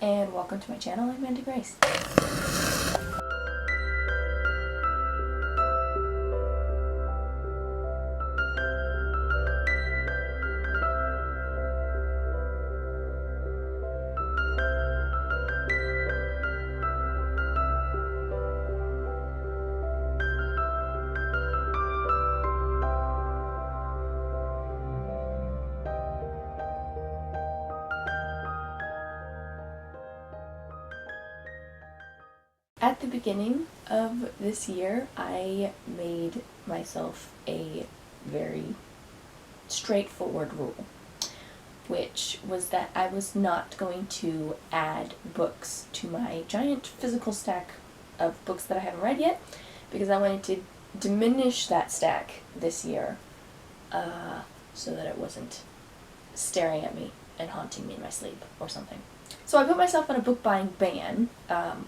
and welcome to my channel. I'm Mandi Grace. At the beginning of this year, I made myself a very straightforward rule, which was that I was not going to add books to my giant physical stack of books that I haven't read yet, because I wanted to diminish that stack this year so that it wasn't staring at me and haunting me in my sleep or something. So I put myself on a book buying ban,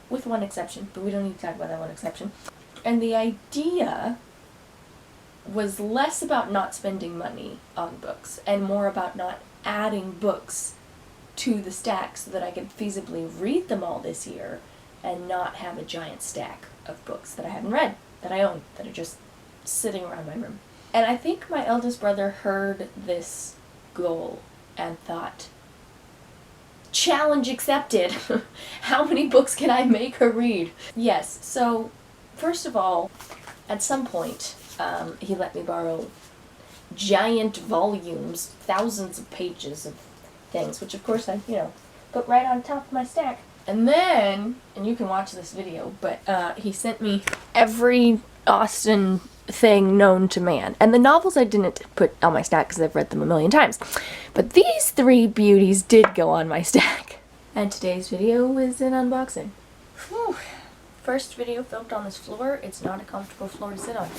with one exception, but we don't need to talk about that one exception. And the idea was less about not spending money on books and more about not adding books to the stack so that I could feasibly read them all this year and not have a giant stack of books that I haven't read, that I own, that are just sitting around my room. And I think my eldest brother heard this goal and thought, challenge accepted. How many books can I make her read? Yes, so first of all, at some point, he let me borrow giant volumes, thousands of pages of things, which of course I, put right on top of my stack. And then, and you can watch this video, but he sent me every Austen thing known to man. And the novels I didn't put on my stack because I've read them a million times. But these three beauties did go on my stack. And today's video is an unboxing. Whew. First video filmed on this floor. It's not a comfortable floor to sit on.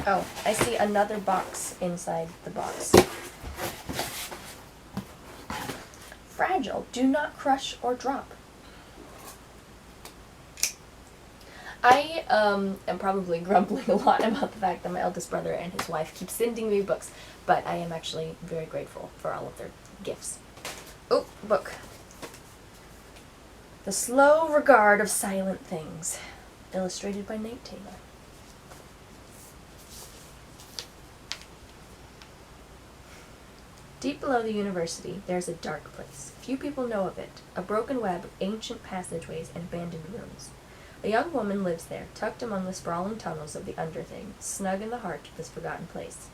Oh, I see another box inside the box. Fragile. Do not crush or drop. I am probably grumbling a lot about the fact that my eldest brother and his wife keep sending me books, but I am actually very grateful for all of their gifts. Oh, book. The Slow Regard of Silent Things. Illustrated by Nate Taylor. Deep below the university, there's a dark place. Few people know of it, a broken web of ancient passageways and abandoned rooms. A young woman lives there, tucked among the sprawling tunnels of the Underthing, snug in the heart of this forgotten place.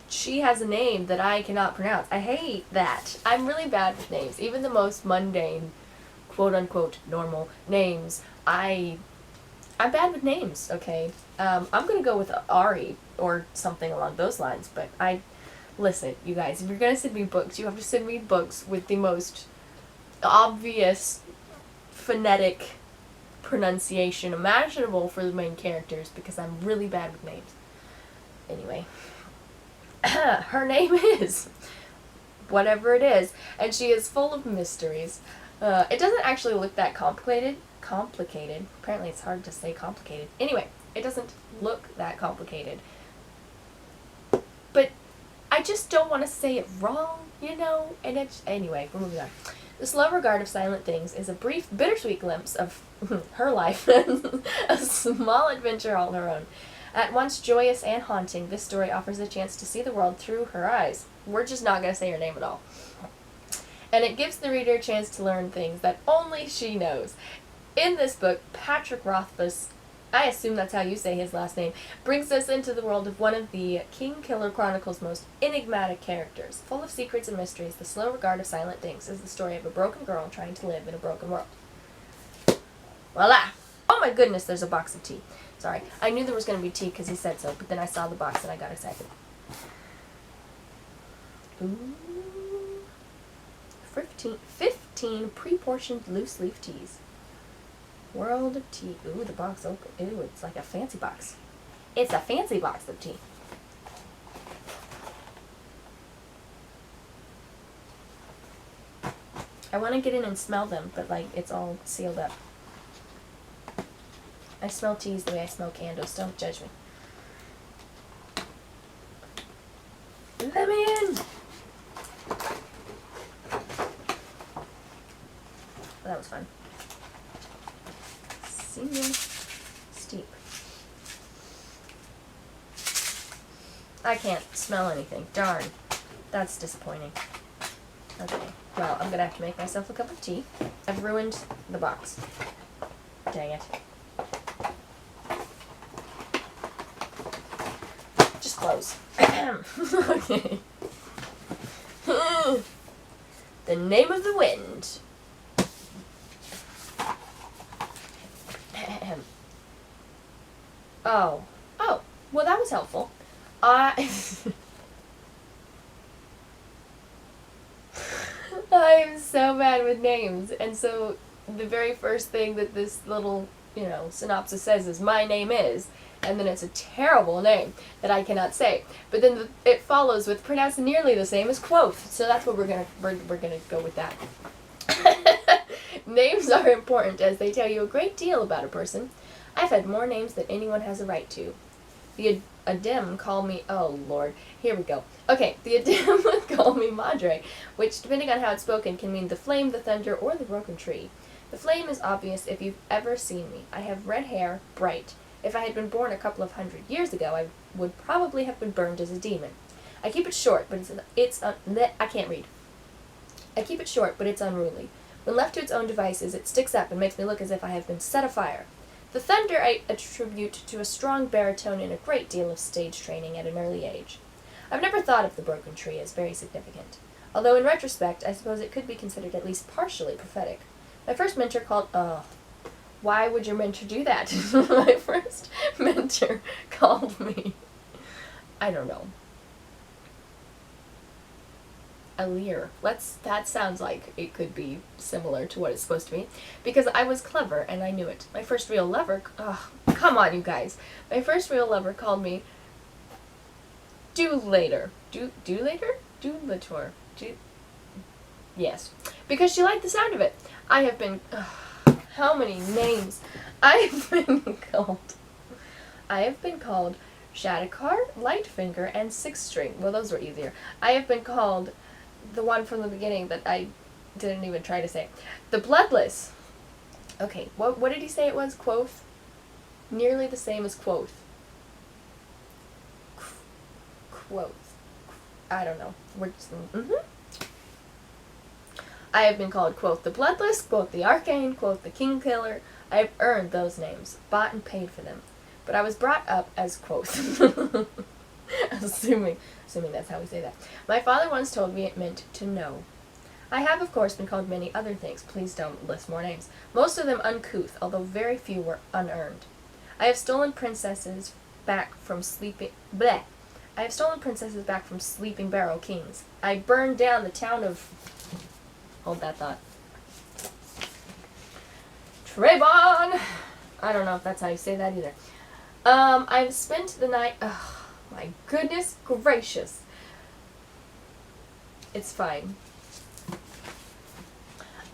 She has a name that I cannot pronounce. I hate that. I'm really bad with names. Even the most mundane, quote-unquote, normal names. I'm bad with names, okay? I'm gonna go with Ari or something along those lines, but listen, you guys, if you're gonna send me books, you have to send me books with the most obvious phonetic pronunciation imaginable for the main characters, because I'm really bad with names. Anyway, her name is whatever it is, and she is full of mysteries. It doesn't actually look that complicated. Apparently it's hard to say complicated. Anyway, it doesn't look that complicated. But I just don't want to say it wrong, And anyway, we're moving on. The Slow Regard of Silent Things is a brief, bittersweet glimpse of her life, a small adventure all her own. At once joyous and haunting, this story offers a chance to see the world through her eyes. We're just not going to say her name at all. And it gives the reader a chance to learn things that only she knows. In this book, Patrick Rothfuss, I assume that's how you say his last name, brings us into the world of one of the King Killer Chronicles' most enigmatic characters. Full of secrets and mysteries, The Slow Regard of Silent Things is the story of a broken girl trying to live in a broken world. Voila! Oh my goodness, there's a box of tea. Sorry, I knew there was going to be tea because he said so, but then I saw the box and I got excited. Ooh. 15 pre-portioned loose-leaf teas. World of tea. Ooh, the box open. Ooh, it's like a fancy box. It's a fancy box of tea. I want to get in and smell them, but, like, it's all sealed up. I smell teas the way I smell candles. Don't judge me. Let me in! That was fun. Single steep. I can't smell anything. Darn. That's disappointing. Okay. Well, I'm gonna have to make myself a cup of tea. I've ruined the box. Dang it. Just close. Okay. The Name of the Wind. Oh. Oh. Well, that was helpful. I'm so bad with names, and so the very first thing that this little, synopsis says is "my name is," and then it's a terrible name that I cannot say. But then it follows with pronounced nearly the same as Quoth, so that's what we're gonna go with that. Names are important as they tell you a great deal about a person. I've had more names than anyone has a right to. The Adim call me, oh lord, here we go. Okay, the Adim would call me Madre, which, depending on how it's spoken, can mean the flame, the thunder, or the broken tree. The flame is obvious if you've ever seen me. I have red hair, bright. If I had been born a couple of 100 years ago, I would probably have been burned as a demon. I keep it short, but I can't read. I keep it short, but it's unruly. When left to its own devices, it sticks up and makes me look as if I have been set afire. The thunder I attribute to a strong baritone and a great deal of stage training at an early age. I've never thought of the broken tree as very significant, although in retrospect I suppose it could be considered at least partially prophetic. My first mentor called, why would your mentor do that? My first mentor called me, I don't know, a leer. That sounds like it could be similar to what it's supposed to be, because I was clever and I knew it. My first real lover, come on you guys. My first real lover called me do later. Do later? Do later. Yes. Because she liked the sound of it. I have been, how many names? I have been called Shadakar, Lightfinger, and Six String. Well, those were easier. I have been called the one from the beginning that I didn't even try to say. The Bloodless. Okay, what did he say it was? Quoth? Nearly the same as Quoth. Quoth. I don't know. We're just, I have been called, quoth, the Bloodless, quoth, the Arcane, quoth, the King Killer. I have earned those names, bought and paid for them. But I was brought up as quoth. Assuming that's how we say that. My father once told me it meant to know. I have, of course, been called many other things. Please don't list more names. Most of them uncouth, although very few were unearned. I have stolen princesses back from sleeping... Bleh! I have stolen princesses back from sleeping barrow kings. I burned down the town of... Hold that thought. Trayvon! I don't know if that's how you say that either. I've spent the night... My goodness gracious. It's fine.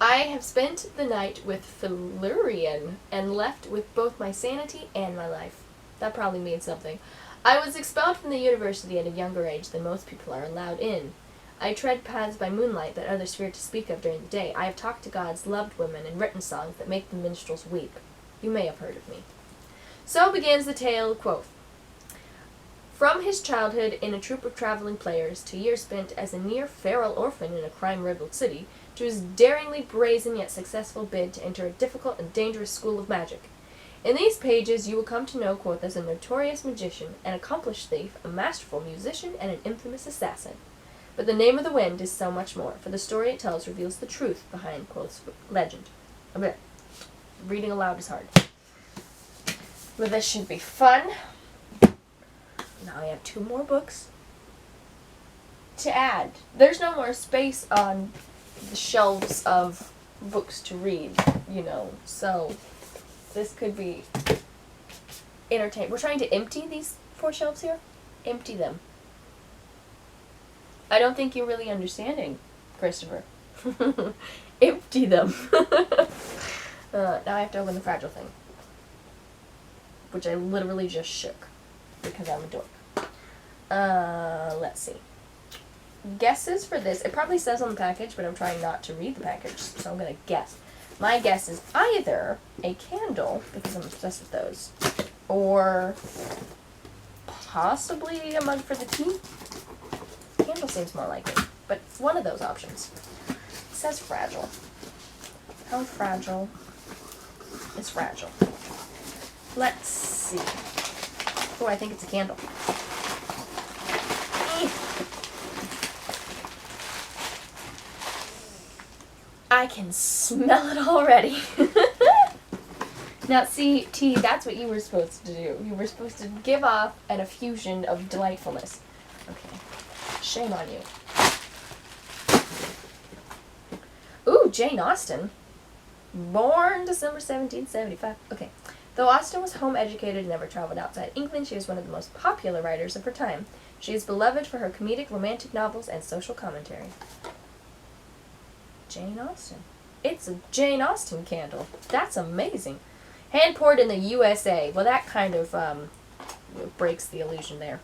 I have spent the night with Felurian and left with both my sanity and my life. That probably means something. I was expelled from the university at a younger age than most people are allowed in. I tread paths by moonlight that others fear to speak of during the day. I have talked to gods, loved women, and written songs that make the minstrels weep. You may have heard of me. So begins the tale, quoth. From his childhood in a troupe of traveling players, to years spent as a near feral orphan in a crime-riddled city, to his daringly brazen yet successful bid to enter a difficult and dangerous school of magic. In these pages you will come to know Quoth as a notorious magician, an accomplished thief, a masterful musician, and an infamous assassin. But the Name of the Wind is so much more, for the story it tells reveals the truth behind Quoth's legend. Reading aloud is hard. But this should be fun. Now I have 2 more books to add. There's no more space on the shelves of books to read, so this could be entertaining. We're trying to empty these 4 shelves here. Empty them. I don't think you're really understanding, Christopher. Empty them. Now I have to open the fragile thing, which I literally just shook because I'm a dork. Let's see. Guesses for this. It probably says on the package, but I'm trying not to read the package, so I'm going to guess. My guess is either a candle, because I'm obsessed with those, or possibly a mug for the tea. Candle seems more likely, but it's one of those options. It says fragile. How fragile is fragile? Let's see. Oh, I think it's a candle. I can smell it already. Now, see, T, that's what you were supposed to do. You were supposed to give off an effusion of delightfulness. Okay. Shame on you. Ooh, Jane Austen. Born December 1775. Okay. Though Austen was home-educated and never traveled outside England, she is one of the most popular writers of her time. She is beloved for her comedic romantic novels and social commentary. Jane Austen. It's a Jane Austen candle. That's amazing. Hand poured in the USA. Well, that kind of breaks the illusion there.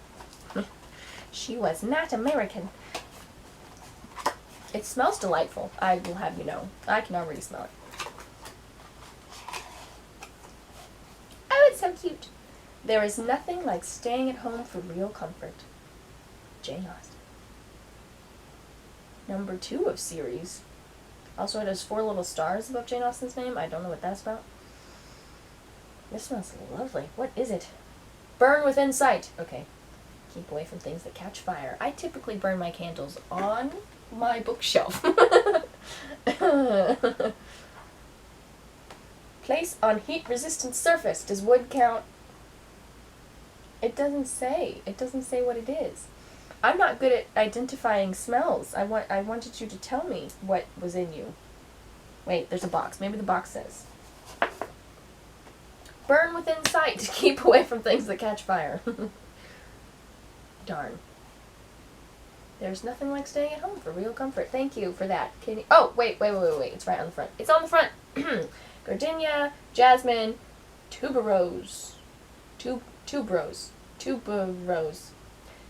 She was not American. It smells delightful, I will have you know. I can already smell it. Oh, it's so cute. There is nothing like staying at home for real comfort. Jane Austen. Number 2 of series. Also, it has 4 little stars above Jane Austen's name. I don't know what that's about. This smells lovely. What is it? Burn within sight. Okay. Keep away from things that catch fire. I typically burn my candles on my bookshelf. Place on heat-resistant surface. Does wood count? It doesn't say. It doesn't say what it is. I'm not good at identifying smells. I wanted you to tell me what was in you. Wait, there's a box. Maybe the box says. Burn within sight to keep away from things that catch fire. Darn. There's nothing like staying at home for real comfort. Thank you for that. Can you... Oh, wait. It's right on the front. It's on the front. Gardenia, jasmine, tuberose. Tuberose.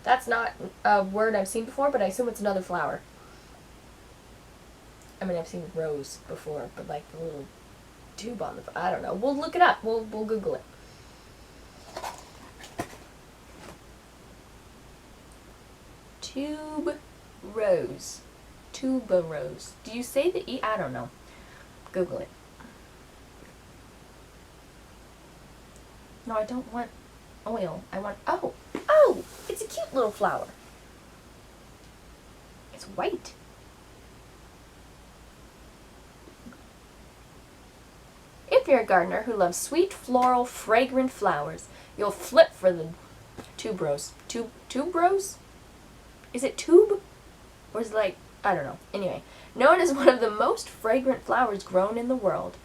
That's not a word I've seen before, but I assume it's another flower. I mean, I've seen rose before, but like the little tube on the... I don't know. We'll look it up. We'll Google it. Tuberose. Tuberose. Do you say the E? I don't know. Google it. No, I don't want oil. I want... Oh! It's a cute little flower. It's white. If you're a gardener who loves sweet, floral, fragrant flowers, you'll flip for the tuberose. Tuberose? Is it tube? Or is it like... I don't know. Anyway, known as one of the most fragrant flowers grown in the world.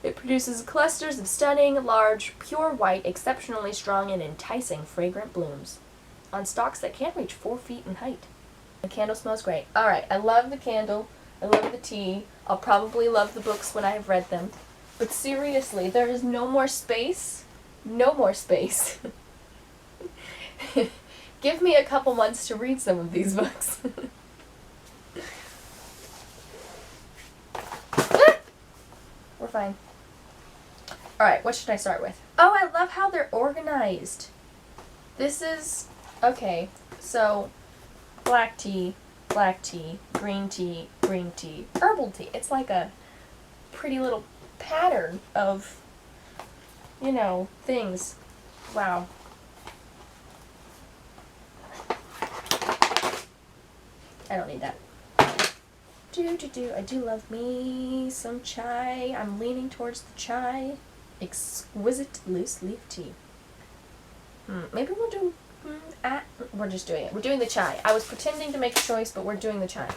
It produces clusters of stunning, large, pure white, exceptionally strong and enticing fragrant blooms on stalks that can reach 4 feet in height. The candle smells great. Alright, I love the candle. I love the tea. I'll probably love the books when I have read them. But seriously, there is no more space. No more space. Give me a couple months to read some of these books. We're fine. Alright, what should I start with? Oh, I love how they're organized. This is... Okay, so black tea, green tea, herbal tea. It's like a pretty little pattern of, you know, things. Wow. I don't need that. I do love me some chai. I'm leaning towards the chai. Exquisite loose leaf tea. Maybe we'll do... we're just doing it. We're doing the chai. I was pretending to make a choice, but we're doing the chai.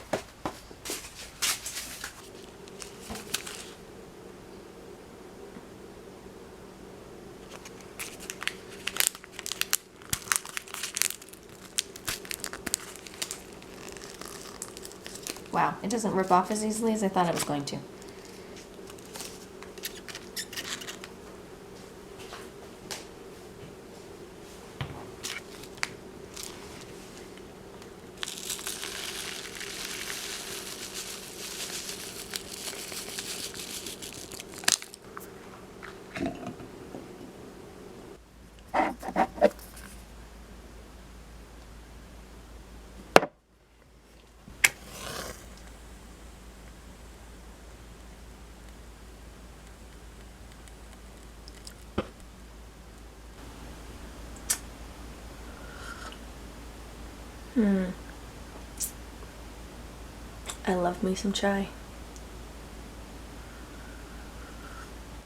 Wow, it doesn't rip off as easily as I thought it was going to. I love me some chai.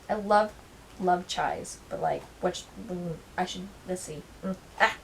I love chais, but like, let's see. Ah.